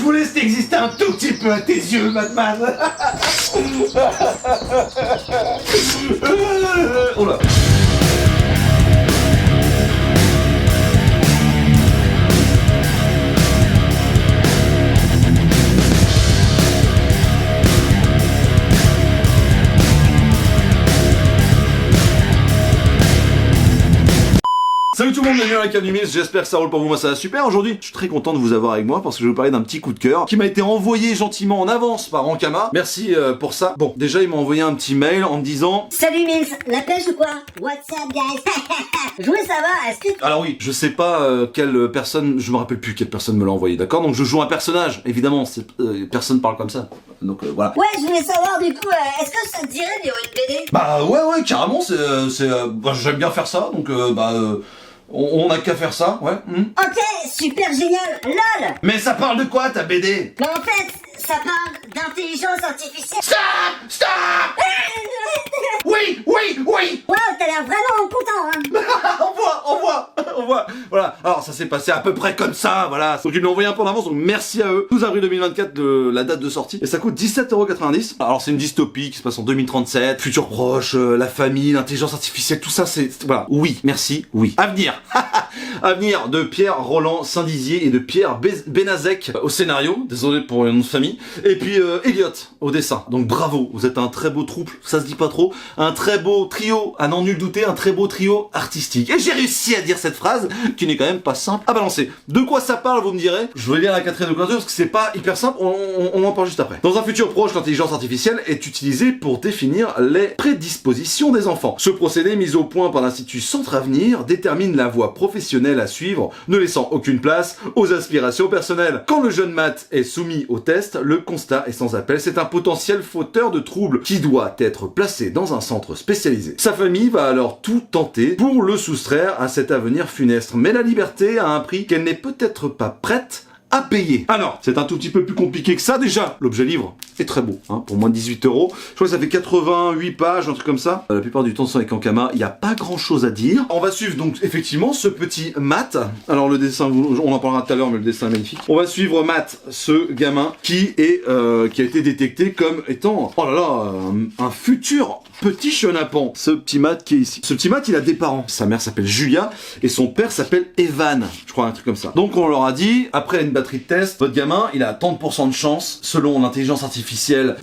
vous laisse exister un tout petit peu à tes yeux, Batman. Oh là. Salut tout le monde, bienvenue à la cave du Miss, j'espère que ça roule pour vous, moi ça va super. Aujourd'hui, je suis très content de vous avoir avec moi parce que je vais vous parler d'un petit coup de cœur qui m'a été envoyé gentiment en avance par Ankama. Merci pour ça. Bon, déjà il m'a envoyé un petit mail en me disant: Salut Mills, la pêche ou quoi? What's up guys? Je voulais savoir, est-ce que... Alors oui, je sais pas quelle personne, je me rappelle plus quelle personne me l'a envoyé, d'accord? Donc je joue un personnage, évidemment, personne parle comme ça. Donc voilà. Ouais, je voulais savoir du coup, est-ce que ça te dirait de lire une BD? Bah ouais, carrément, bah, j'aime bien faire ça, donc on a qu'à faire ça, ouais. Ok, super génial, lol. Mais ça parle de quoi ta BD? Mais en fait, ça parle d'intelligence artificielle. Stop! Oui! Wow, t'as l'air vraiment content, hein. On voit. Voilà. Alors ça s'est passé à peu près comme ça, voilà. Donc ils m'ont envoyé un peu en avance, donc merci à eux. 12 avril 2024 de la date de sortie. Et ça coûte 17,90 €. Alors c'est une dystopie qui se passe en 2037, futur proche, la famille, l'intelligence artificielle, tout ça c'est... Voilà. Oui, merci, oui. Avenir. Avenir de Pierre Roland Saint-Dizier et de Pierre Benazek au scénario. Désolé pour le nom de famille. Et puis Elliot au dessin. Donc bravo, vous êtes un très beau trouble, ça se dit pas trop. Un très beau trio, à n'en nul douter, un très beau trio artistique. Et j'ai réussi à dire cette phrase qui n'est quand même pas simple à balancer. De quoi ça parle, vous me direz? Je vais lire la quatrième de couverture parce que c'est pas hyper simple, on en parle juste après. Dans un futur proche, l'intelligence artificielle est utilisée pour définir les prédispositions des enfants. Ce procédé, mis au point par l'Institut Centre Avenir, détermine la voie professionnelle à suivre, ne laissant aucune place aux aspirations personnelles. Quand le jeune Matt est soumis au test, le constat est sans appel, c'est un potentiel fauteur de troubles qui doit être placé dans un centre spécialisé. Sa famille va alors tout tenter pour le soustraire à cet avenir funeste, mais la liberté a un prix qu'elle n'est peut-être pas prête à payer. Alors, c'est un tout petit peu plus compliqué que ça déjà. L'objet livre est très beau, hein, pour moins de 18 €. Je crois que ça fait 88 pages, un truc comme ça. La plupart du temps, c'est avec Ankama, il n'y a pas grand chose à dire. On va suivre donc effectivement ce petit Matt. Alors le dessin, on en parlera tout à l'heure, mais le dessin est magnifique. On va suivre Matt, ce gamin qui a été détecté comme étant, oh là là, un futur petit chenapan. Ce petit Matt qui est ici. Ce petit Matt, il a des parents. Sa mère s'appelle Julia et son père s'appelle Evan. Je crois un truc comme ça. Donc on leur a dit, après une batterie de tests, votre gamin, il a tant de pourcents de chance, selon l'intelligence artificielle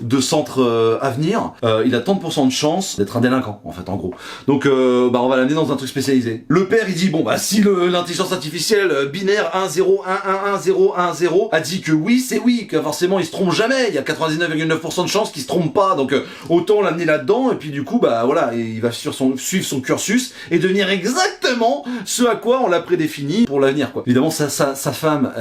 de Centre Avenir, il a tant de pourcents de chance d'être un délinquant, en fait, en gros. Donc on va l'amener dans un truc spécialisé. Le père, il dit, bon bah si l'intelligence artificielle binaire 1-0-1-1-1-0-1-0 a dit que oui, c'est oui, que forcément il se trompe jamais, il y a 99,9% de chances qu'il se trompe pas, donc autant l'amener là-dedans, et puis du coup, bah voilà, il va suivre son cursus et devenir exactement ce à quoi on l'a prédéfini pour l'avenir, quoi. Évidemment, sa femme,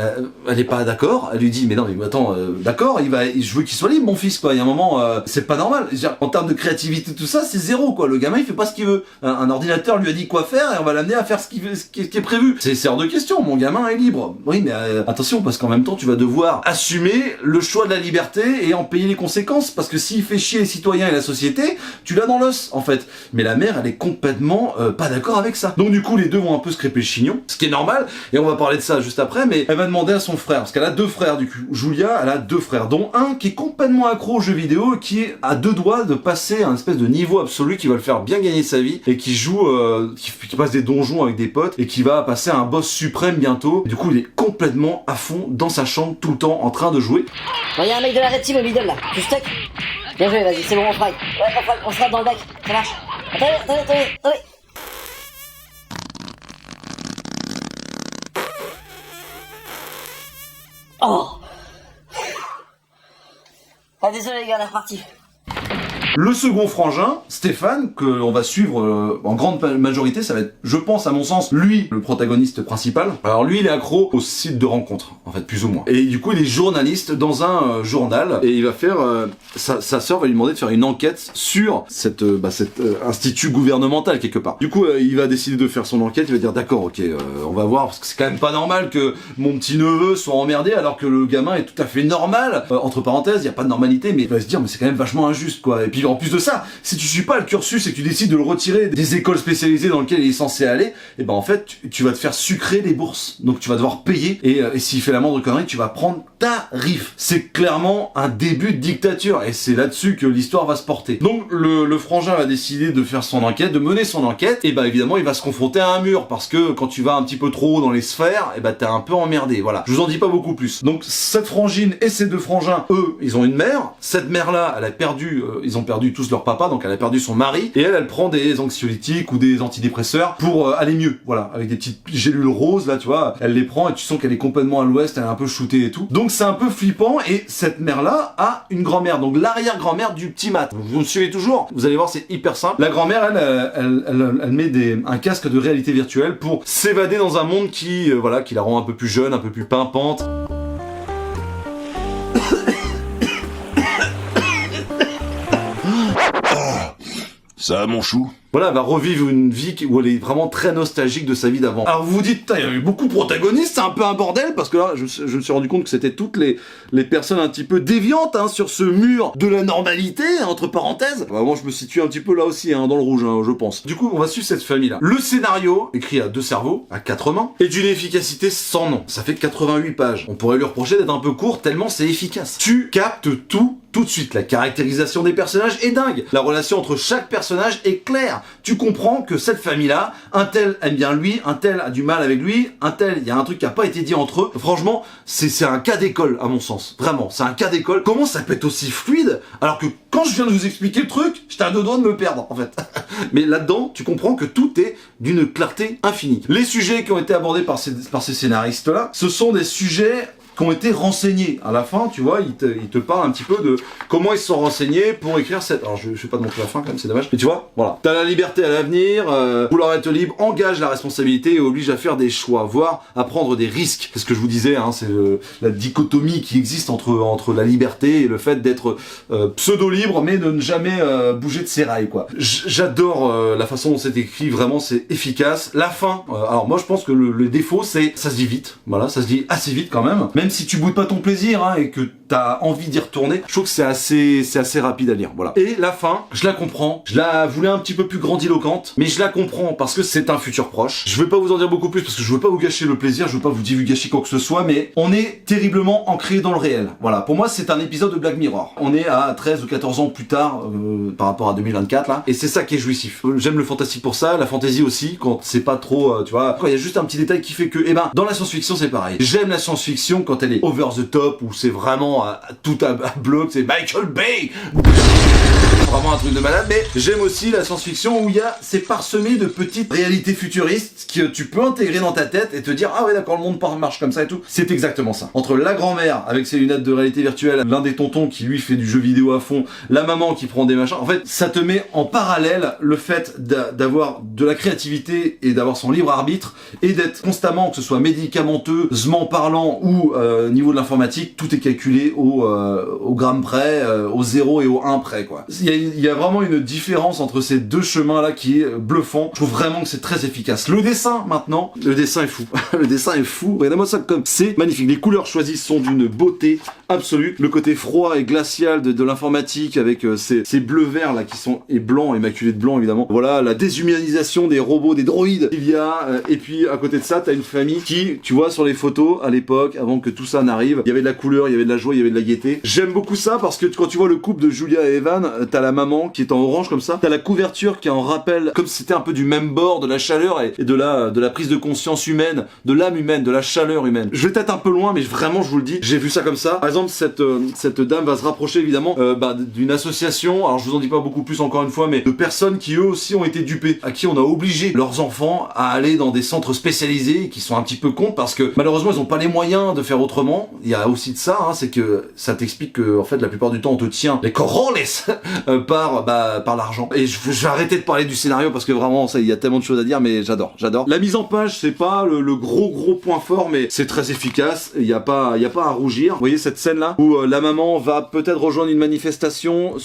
elle est pas d'accord, elle lui dit, mais non, mais attends, d'accord, je veux qu'il soit libre, mon fils, quoi. Il y a un moment, c'est pas normal. En termes de créativité, tout ça, c'est zéro, quoi. Le gamin, il fait pas ce qu'il veut. Un ordinateur lui a dit quoi faire et on va l'amener à faire ce qui est prévu. C'est hors de question, mon gamin est libre. Oui, mais attention, parce qu'en même temps, tu vas devoir assumer le choix de la liberté et en payer les conséquences, parce que s'il fait chier les citoyens et la société, tu l'as dans l'os, en fait. Mais la mère, elle est complètement pas d'accord avec ça. Donc du coup, les deux vont un peu se crêper le chignon, ce qui est normal, et on va parler de ça juste après, mais elle va demander à son frère, parce qu'elle a deux frères, du coup. Julia, elle a deux frères, dont un qui est complètement accro aux jeux vidéo, qui est à deux doigts de passer à un espèce de niveau absolu qui va le faire bien gagner sa vie, et qui joue, qui passe des donjons avec des potes, et qui va passer à un boss suprême bientôt. Et du coup, il est complètement à fond dans sa chambre, tout le temps, en train de jouer. Bon, y'a un mec de la red team au middle là, tu stuck? Bien joué, vas-y, c'est bon, on fry. Ouais, on se rate dans le bac, ça marche. Attendez. Oh! Ah, désolé les gars, la repartie. Le second frangin, Stéphane, que on va suivre en grande majorité, ça va être, je pense à mon sens, lui, le protagoniste principal. Alors lui, il est accro au site de rencontres, en fait, plus ou moins. Et du coup, il est journaliste dans un journal, et il va faire, sa sœur va lui demander de faire une enquête sur cet institut gouvernemental, quelque part. Du coup, il va décider de faire son enquête, il va dire, d'accord, ok, on va voir, parce que c'est quand même pas normal que mon petit-neveu soit emmerdé, alors que le gamin est tout à fait normal. Entre parenthèses, il y a pas de normalité, mais il va se dire, mais c'est quand même vachement injuste, quoi. Et puis puis en plus de ça, si tu suis pas le cursus et que tu décides de le retirer des écoles spécialisées dans lesquelles il est censé aller, et ben en fait tu vas te faire sucrer les bourses. Donc tu vas devoir payer et s'il fait la moindre connerie, tu vas prendre tarif. C'est clairement un début de dictature et c'est là-dessus que l'histoire va se porter. Donc le frangin va décider de faire son enquête, de mener son enquête, et bah évidemment il va se confronter à un mur parce que quand tu vas un petit peu trop haut dans les sphères, et bah t'es un peu emmerdé. Voilà. Je vous en dis pas beaucoup plus. Donc cette frangine et ces deux frangins, eux, ils ont une mère. Cette mère-là, elle a perdu, ils ont perdu tous leur papa, donc elle a perdu son mari et elle prend des anxiolytiques ou des antidépresseurs pour aller mieux. Voilà, avec des petites gélules roses là, tu vois, elle les prend et tu sens qu'elle est complètement à l'ouest, elle est un peu shootée et tout. Donc c'est un peu flippant et cette mère-là a une grand-mère, donc l'arrière-grand-mère du petit Matt. Vous me suivez toujours? Vous allez voir, c'est hyper simple. La grand-mère, elle met un casque de réalité virtuelle pour s'évader dans un monde qui, voilà, qui la rend un peu plus jeune, un peu plus pimpante. Ça, mon chou? Voilà, elle va revivre une vie où elle est vraiment très nostalgique de sa vie d'avant. Alors vous vous dites, putain, il y a eu beaucoup de protagonistes, c'est un peu un bordel, parce que là, je me suis rendu compte que c'était toutes les personnes un petit peu déviantes, hein, sur ce mur de la normalité, entre parenthèses. Bah, moi, je me situe un petit peu là aussi, hein, dans le rouge, hein, je pense. Du coup, on va suivre cette famille-là. Le scénario, écrit à 2 cerveaux, à 4 mains, est d'une efficacité sans nom. Ça fait 88 pages. On pourrait lui reprocher d'être un peu court, tellement c'est efficace. Tu captes tout de suite. La caractérisation des personnages est dingue. La relation entre chaque personnage est claire. Tu comprends que cette famille-là, un tel aime bien lui, un tel a du mal avec lui, un tel, il y a un truc qui a pas été dit entre eux. Franchement, c'est un cas d'école, à mon sens. Vraiment, c'est un cas d'école. Comment ça peut être aussi fluide, alors que quand je viens de vous expliquer le truc, j'étais à 2 doigts de me perdre, en fait. Mais là-dedans, tu comprends que tout est d'une clarté infinie. Les sujets qui ont été abordés par ces scénaristes-là, ce sont des sujets qui ont été renseignés. À la fin, tu vois, ils te parlent un petit peu de comment ils se sont renseignés pour écrire cette... Alors, je vais pas te montrer la fin, quand même, c'est dommage. Mais tu vois, voilà. T'as la liberté à l'avenir, vouloir être libre, engage la responsabilité et oblige à faire des choix, voire à prendre des risques. C'est ce que je vous disais, hein, c'est la dichotomie qui existe entre la liberté et le fait d'être pseudo-libre, mais de ne jamais bouger de ses rails, quoi. J'adore la façon dont c'est écrit, vraiment, c'est efficace. La fin, alors moi, je pense que le défaut, c'est ça se dit vite. Voilà, ça se dit assez vite, quand même si tu boudes pas ton plaisir, hein, et que t'as envie d'y retourner, je trouve que c'est assez rapide à lire, voilà. Et la fin, je la comprends, je la voulais un petit peu plus grandiloquente, mais je la comprends parce que c'est un futur proche. Je vais pas vous en dire beaucoup plus parce que je veux pas vous gâcher le plaisir, je veux pas vous divulgacher quoi que ce soit, mais on est terriblement ancré dans le réel. Voilà, pour moi c'est un épisode de Black Mirror. On est à 13 ou 14 ans plus tard, par rapport à 2024 là, et c'est ça qui est jouissif. J'aime le fantastique pour ça, la fantasy aussi, quand c'est pas trop, tu vois, quand il y a juste un petit détail qui fait que, eh ben, dans la science-fiction c'est pareil. J'aime la science-fiction quand elle est over the top, où c'est vraiment tout à bloc, c'est Michael Bay, vraiment un truc de malade. Mais j'aime aussi la science-fiction où c'est parsemé de petites réalités futuristes que tu peux intégrer dans ta tête et te dire ah ouais d'accord, le monde marche comme ça et tout. C'est exactement ça. Entre la grand-mère avec ses lunettes de réalité virtuelle, l'un des tontons qui lui fait du jeu vidéo à fond, la maman qui prend des machins, en fait ça te met en parallèle le fait d'avoir de la créativité et d'avoir son libre arbitre et d'être constamment, que ce soit médicamenteusement parlant ou niveau de l'informatique, tout est calculé au gramme près, au 0 et au 1 près, quoi. Il y a vraiment une différence entre ces deux chemins là qui est bluffant. Je trouve vraiment que c'est très efficace. Le dessin maintenant, le dessin est fou. Le dessin est fou. Regardez-moi ça, comme c'est magnifique. Les couleurs choisies sont d'une beauté absolue. Le côté froid et glacial de l'informatique avec ces bleus verts là qui sont, et blancs, immaculés de blanc évidemment. Voilà, la déshumanisation des robots, des droïdes il y a, et puis à côté de ça t'as une famille qui, tu vois sur les photos à l'époque, avant que tout ça n'arrive, il y avait de la couleur, il y avait de la joie, il y avait de la gaieté. J'aime beaucoup ça parce que quand tu vois le couple de Julia et Evan, t'as la maman qui est en orange comme ça, t'as la couverture qui en rappelle, comme si c'était un peu du même bord, de la chaleur et de la prise de conscience humaine, de l'âme humaine, de la chaleur humaine. Je vais peut-être un peu loin, mais vraiment je vous le dis, j'ai vu ça comme ça. Par exemple, cette dame va se rapprocher évidemment d'une association, alors je vous en dis pas beaucoup plus encore une fois, mais de personnes qui eux aussi ont été dupées, à qui on a obligé leurs enfants à aller dans des centres spécialisés qui sont un petit peu contre parce que malheureusement ils ont pas les moyens de faire autrement. Il y a aussi de ça, hein, c'est que ça t'explique que en fait la plupart du temps on te tient les corones par l'argent. Et je vais arrêter de parler du scénario parce que vraiment ça, il y a tellement de choses à dire, mais j'adore. La mise en page c'est pas le gros point fort, mais c'est très efficace. Il y a pas à rougir. Vous voyez cette scène là où la maman va peut-être rejoindre une manifestation,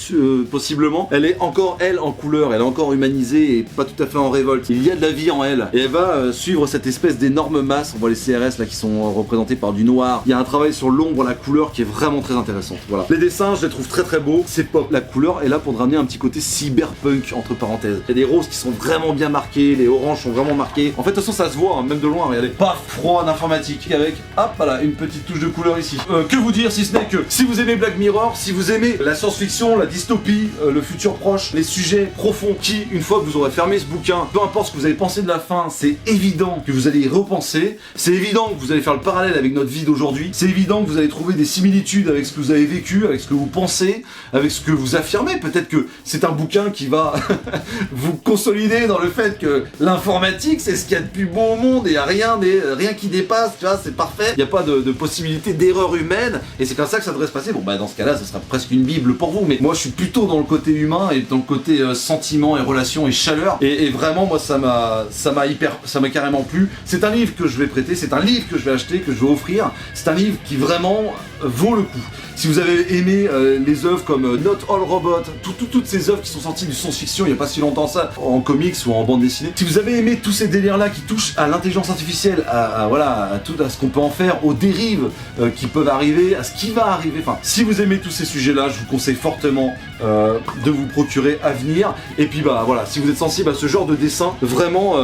possiblement. Elle est encore elle en couleur, elle est encore humanisée et pas tout à fait en révolte. Il y a de la vie en elle et elle va suivre cette espèce d'énorme masse. On voit les CRS là qui sont représentés par du noir. Il y a un travail sur l'ombre, la couleur qui est vraiment très intéressante. Voilà. Les dessins, je les trouve très très beaux. C'est pop. La couleur est là pour ramener un petit côté cyberpunk entre parenthèses. Il y a des roses qui sont vraiment bien marquées, les oranges sont vraiment marquées. En fait, de toute façon, ça se voit, hein, même de loin. Regardez, pas froid d'informatique avec, hop, voilà, une petite touche de couleur ici. Que vous dire si ce n'est que si vous aimez Black Mirror, si vous aimez la science-fiction, la dystopie, le futur proche, les sujets profonds, qui une fois que vous aurez fermé ce bouquin, peu importe ce que vous avez pensé de la fin, c'est évident que vous allez y repenser. C'est évident que vous allez faire le parallèle avec notre vie d'aujourd'hui. C'est évident que vous allez trouver des similitudes avec ce que vous avez vécu, avec ce que vous pensez, avec ce que vous affirmez. Peut-être que c'est un bouquin qui va vous consolider dans le fait que l'informatique, c'est ce qu'il y a de plus bon au monde et il n'y a rien qui dépasse, tu vois, c'est parfait. Il n'y a pas de possibilité d'erreur humaine et c'est comme ça que ça devrait se passer. Bon, bah dans ce cas-là, ça sera presque une bible pour vous, mais moi je suis plutôt dans le côté humain et dans le côté sentiment et relation et chaleur. Et vraiment, moi ça m'a carrément plu. C'est un livre que je vais prêter, c'est un livre que je vais acheter, que je vais offrir. C'est un livre qui vraiment vaut le coup. Si vous avez aimé les œuvres comme Not All Robot, toutes ces œuvres qui sont sorties du science-fiction il n'y a pas si longtemps ça, en comics ou en bande dessinée, si vous avez aimé tous ces délires-là qui touchent à l'intelligence artificielle, à ce qu'on peut en faire, aux dérives qui peuvent arriver, à ce qui va arriver, enfin, si vous aimez tous ces sujets-là, je vous conseille fortement de vous procurer à venir. Et puis bah voilà, si vous êtes sensible à ce genre de dessin, vraiment,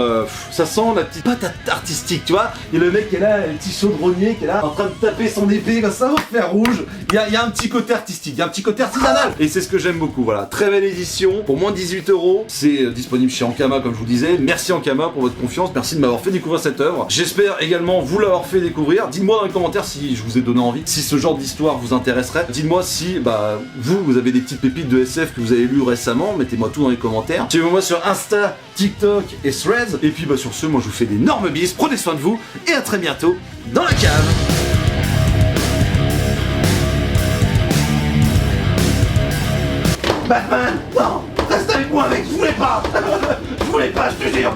ça sent la petite patate artistique, tu vois. Il y a le mec qui est là, le petit chaudronnier qui est là, en train de taper son épée comme ça, au fer rouge. Il y a un petit côté artistique, il y a un petit côté artisanal. Et c'est ce que j'aime beaucoup, voilà. Très belle édition, pour moins de 18 €. C'est disponible chez Ankama, comme je vous disais. Merci Ankama pour votre confiance, merci de m'avoir fait découvrir cette œuvre. J'espère également vous l'avoir fait découvrir. Dites-moi dans les commentaires si je vous ai donné envie, si ce genre d'histoire vous intéresserait. Dites-moi si vous avez des petites pépites de SF que vous avez lues récemment. Mettez-moi tout dans les commentaires. Suivez-moi sur Insta, TikTok et Threads. Et puis sur ce, moi je vous fais d'énormes bises. Prenez soin de vous et à très bientôt dans la cave. Batman, non, reste avec moi mec, je voulais pas, je te jure.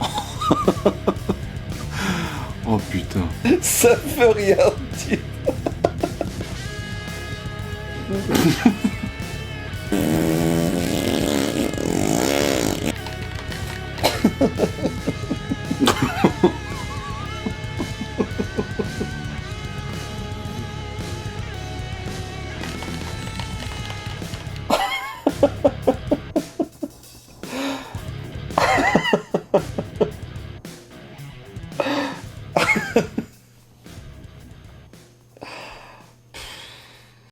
Oh putain. Ça veut rien dire. Ha ha ha.